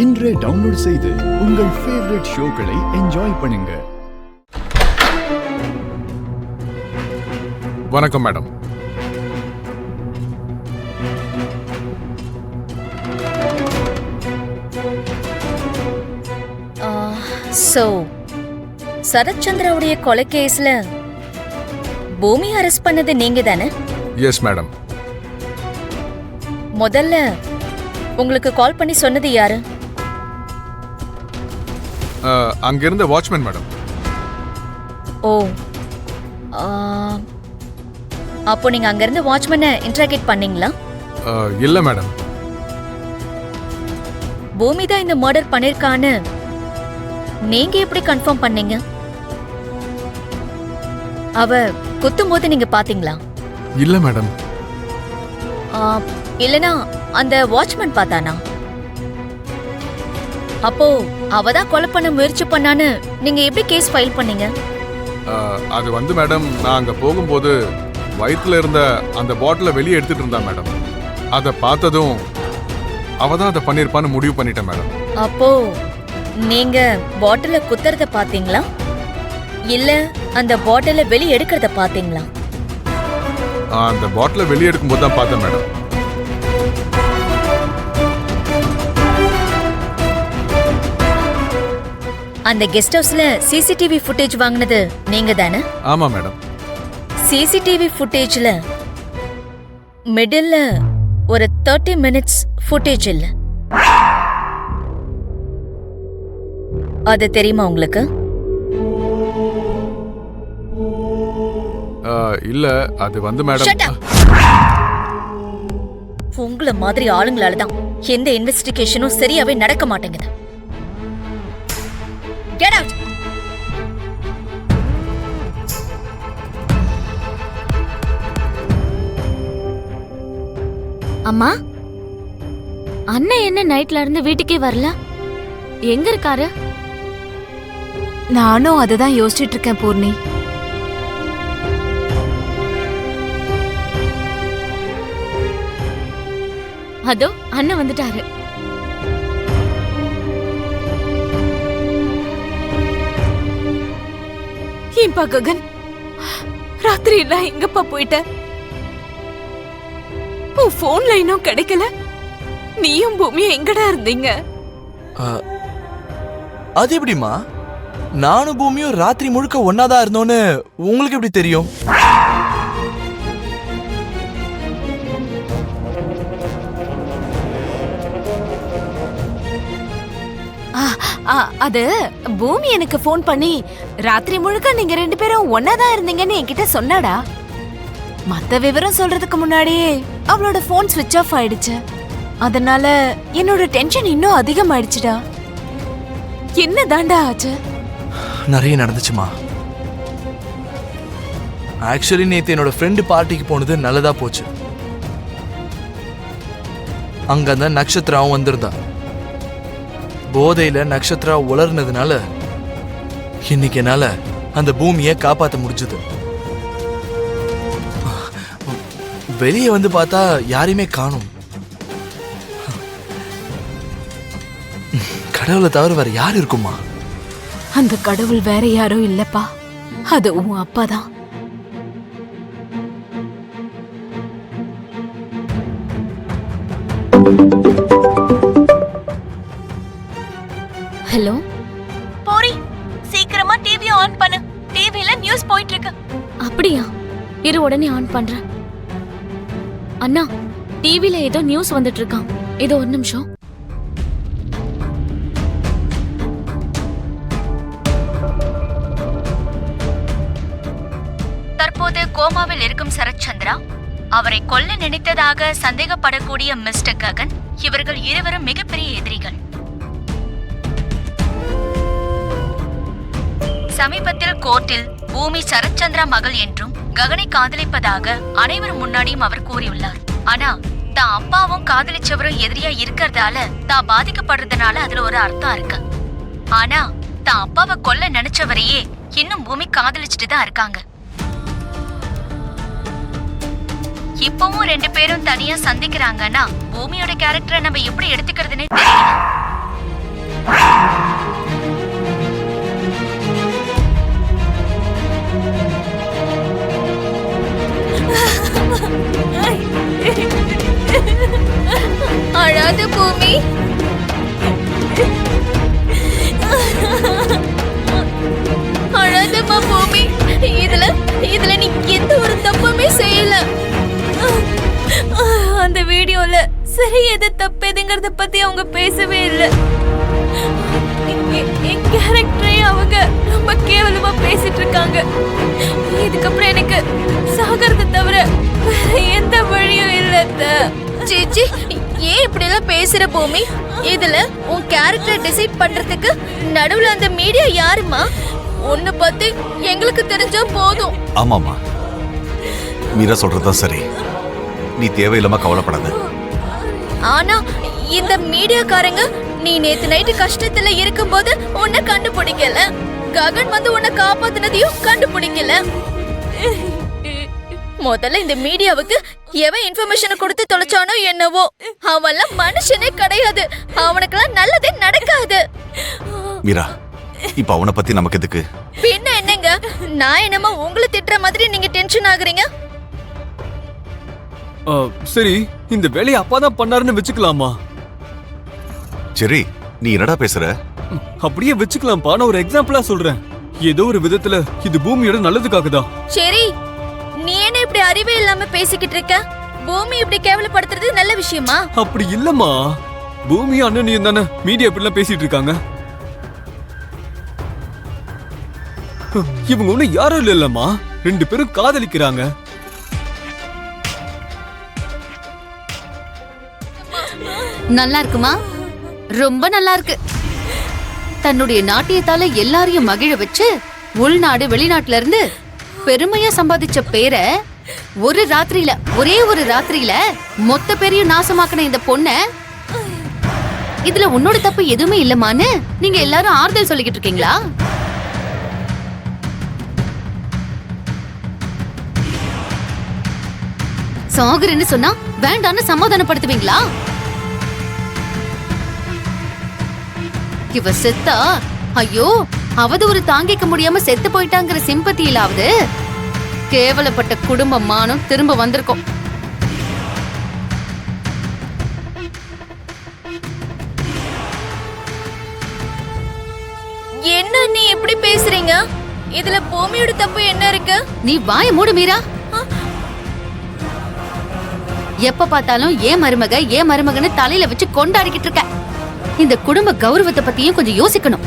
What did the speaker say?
இன்றே டவுன்லோட் செய்து உங்கள் ஃபேவரட் ஷோக்களை என்ஜாய் பண்ணுங்க. வணக்கம் மேடம். சரத்சந்திராவுடைய கொலை கேஸ்ல பூமி அரெஸ்ட் பண்ணது நீங்க தானே? Yes madam. முதல்ல உங்களுக்கு கால் பண்ணி சொன்னது யாரு? அங்கிருந்த வாட்ச்மேன் மேடம். ஓ, அப்போ நீங்க அங்கிருந்த வாட்ச்மேனை இன்டராகேட் பண்ணீங்களா? இல்ல மேடம். பூமி தான் இந்த மர்டர் பண்ணிருக்கான்னு நீங்க எப்படி கன்ஃபார்ம் பண்ணீங்க? அவ குத்தும் போது நீங்க பாத்தீங்களா? இல்ல மேடம். இல்லனா அந்த வாட்ச்மேன் பார்த்தானா? அப்போ அவதான் கொலை பண்ண முயற்சி பண்ணான்னு நீங்க எப்படி கேஸ் ஃபைல் பண்ணீங்க? அது வந்து மேடம், நான் அங்க போகும்போது வயிற்றுல இருந்த அந்த பாட்டிலை வெளியே எடுத்துட்டு இருந்தா மேடம். அதை பார்த்ததும் அவதான் அதை பண்ணிருப்பான்னு முடிவு பண்ணிட்டேன் மேடம். அப்போ நீங்க பாட்டில குத்துறத பாத்தீங்களா, இல்ல அந்த பாட்டில வெளியே எடுக்கிறத பாத்தீங்களா? அந்த பாட்டிலை வெளியே எடுக்கும் போது தான் பார்த்தேன் மேடம். அந்த கெஸ்ட் ஹவுஸ்ல சிசிடிவி ஃபுட்டேஜ் வாங்குனது நீங்க தானே? ஆமா மேடம். சிசிடிவி ஃபுட்டேஜ்ல மிடில்ல ஒரு 30 மினிட்ஸ் ஃபுட்டேஜ் இல்ல, அது தெரியுமா உங்களுக்கு? இல்ல, அது வந்து மேடம். Shut up! உங்கள மாதிரி ஆளுங்களால தான் எந்த இன்வெஸ்டிகேஷனும் சரியாவே நடக்க மாட்டேங்குது. Get out! அம்மா, அண்ணன் என்ன நைட்ல இருந்து வீட்டுக்கே வரல? எங்க இருக்காரு? நானும் அததான் யோசிச்சுட்டு இருக்கேன் பூர்ணி. அதோ அண்ணன் வந்துட்டாரு. ஏன்பா ககன், ராத்திரி எல்லாம் எங்கப்பா போயிட்ட? உன் போன் லைனும் கிடைக்கல. நீயும் பூமியும் எங்கடா இருந்தீங்க? அது எப்படிமா? நானும் பூமியும் ராத்திரி முழுக்க ஒன்னாதான் இருந்தோன்னு உங்களுக்கு எப்படி தெரியும்? அது பூமி எனக்கு போன் பண்ணி ராத்திரி முழுக்க நீங்க 2 பேரும் ஒன்னாதான் இருந்தீங்கன்னு என்கிட்ட சொன்னாடா. மத்த விவரம் சொல்றதுக்கு முன்னாடியே அவளோட போன் ஸ்விட்ச் ஆஃப் ஆயிடுச்சு. அதனால என்னோட டென்ஷன் இன்னும் அதிகமாயிடுச்சுடா. என்ன தாண்டா ஆச்சு? நிறைய நடந்துச்சுமா. ஆக்சுவலி நேத்து என்னோட ஃப்ரெண்டு பார்ட்டிக்கு போனது நல்லதா போச்சு. அங்க அந்த நட்சத்திராவும் வந்திருந்தா. போதையில நட்சத்திரா உலர்னதுனால இன்னைக்கு என்னால அந்த பூமியை காப்பாற்ற முடிஞ்சது. வெளியே வந்து பார்த்தா யாரையுமே காணும். கடவுளை தவிர வேற யாரு இருக்குமா? அந்த கடவுள் வேற யாரும் இல்லப்பா, அது உன் அப்பாதான். ஹலோ போரி, சீக்கிரமா டிவி ஆன் பண்ணு. டிவில நியூஸ் போயிட்டு இருக்கு. அப்படியா? இரு, உடனே ஆன் பண்றேன். அண்ணா, டிவில ஏதோ நியூஸ் வந்துட்டு இருக்கான். ஏதோ ஒரு நிமிஷம். தற்போது கோமாவில் இருக்கும் சரத்சந்திரா, அவரை கொல்ல நினைத்ததாக சந்தேகப்படக்கூடிய மிஸ்டர் ககன், இவர்கள் இருவரும் மிகப்பெரிய எதிரிகள். சமீபத்தில் கோர்ட்டில் பூமி சரத்சந்திரா மகள் என்றும் ககனை காதலிப்பதாக அனைவரும் முன்னாடியும் அவர் கூறியுள்ளார். ஆனா தான் அப்பாவும் காதலிச்சவரும் எதிரியா இருக்கிறதால தான் பாதிக்கப்படுறதுனால அதுல ஒரு அர்த்தம் இருக்கு. ஆனா தான் அப்பாவை கொல்ல நினைச்சவரையே இன்னும் பூமி காதலிச்சுட்டு தான் இருக்காங்க. இப்பவும் 2 பேரும் தனியா சந்திக்கிறாங்கன்னா பூமியோட கேரக்டரை நம்ம எப்படி எடுத்துக்கிறதுனே தெரியல. அழாதம்மா பூமி. இதுல நீ எந்த ஒரு தப்புமே செய்யல. அந்த வீடியோல சரி எது தப்பு எதுங்கறத பத்தி அவங்க பேசவே இல்லை. என் கேரக்டரை அவங்க ரொம்ப கேவலமா பேசிட்டு இருக்காங்க. இதுக்கப்புறம் எனக்கு சாகறத தவிர வேற எந்த வழியும் இல்ல. சீச்சி, ஏன் இப்படி எல்லாம் பேசுற பூமி? இதுல உன் கேரக்டரை டிசைட் பண்றதுக்கு நடுவுல அந்த மீடியா யாருமா? உன்னை பத்தி எங்களுக்கு தெரிஞ்சா போதும். ஆமாமா, மீரா சொல்றதுதான் சரி. நீ தேவையில்லாம கவலைப்படாத. ஆனா இந்த மீடியாக்காரங்க நீ நேத்து நைட்டு கஷ்டத்துல இருக்கும்போது உன்னை கண்டுபிடிக்கல. ககன் வந்து உன்னை காப்பாத்தினதையும் கண்டுபிடிக்கல. முதல்ல இந்த மீடியாவுக்கு எவன் இன்ஃபர்மேஷன் கொடுத்து தொலைச்சானோ என்னவோ, அவன்லாம் மனுஷனே கிடையாது. அவனுக்கெல்லாம் நல்லதே நடக்காது. மீரா, இப்ப அவனை பத்தி நமக்கு எதுக்கு? பின்ன என்னங்க, நான் என்னமோ உங்களை திட்டுற மாதிரி நீங்க டென்ஷன் ஆகுறீங்க. சரி, இந்த வேலையை அப்பா தான் பண்ணாருன்னு வச்சுக்கலாமா? சரி, நீ என்னடா பேசுற? அப்படியே வச்சுக்கலாம்ப்பா. நான் ஒரு எக்ஸாம்பிளா சொல்றேன். ஏதோ ஒரு விதத்துல இது பூமியோட நல்லதுக்காக தான். சரி, நீ என்ன இப்படி அறிவே இல்லாம பேசிக்கிட்டு இருக்க? பூமி இப்படி கேவலப்படுத்துறது நல்ல விஷயமா? அப்படி இல்லம்மா. பூமி அண்ணன் தானே மீடியா இப்படிலாம் பேசிட்டு இருக்காங்க. இவங்க ஒண்ணு யாரும் இல்லம்மா, 2 பேரும் காதலிக்கிறாங்க. நல்லா இருக்குமா? ரொம்ப நல்லா இருக்கு. தன்னுடைய நாட்டியத்தால எல்லாரையும் மகிழ வச்சு உள்நாடு வெளிநாட்டுல இருந்து பெருமையா சம்பாதிச்ச பேரை ஒரு ராத்திரியில, ஒரே ஒரு ராத்திரியில மொத்த பேரையும் நாசமாக்கின இந்த பொண்ண, இதுல உன்னோட தப்பு எதுவுமே இல்லமான்னு நீங்க எல்லாரும் ஆறுதல் சொல்லிக்கிட்டு இருக்கீங்களா? சாகுறேன்னு சொன்னா வேண்டான்னு சமாதானப்படுத்துவீங்களா? இவ செத்தா ஐயோ அவதூறு தாங்கிக்க முடியாம செத்து போயிட்டாங்கிற சிம்பத்தியிலாவது கேவலப்பட்ட குடும்ப மானம் திரும்ப வந்திருக்கும். என்ன நீ எப்படி பேசுறீங்க? இதுல பூமியோட தப்பு என்ன இருக்கு? நீ வாய மூடு மீரா. எப்ப பார்த்தாலும் ஏன் மருமகன்னு தலையில வச்சு கொண்டாடிக்கிட்டு இருக்க. இந்த குடும்ப கௌரவத்தை பத்தியும் கொஞ்சம் யோசிக்கணும்.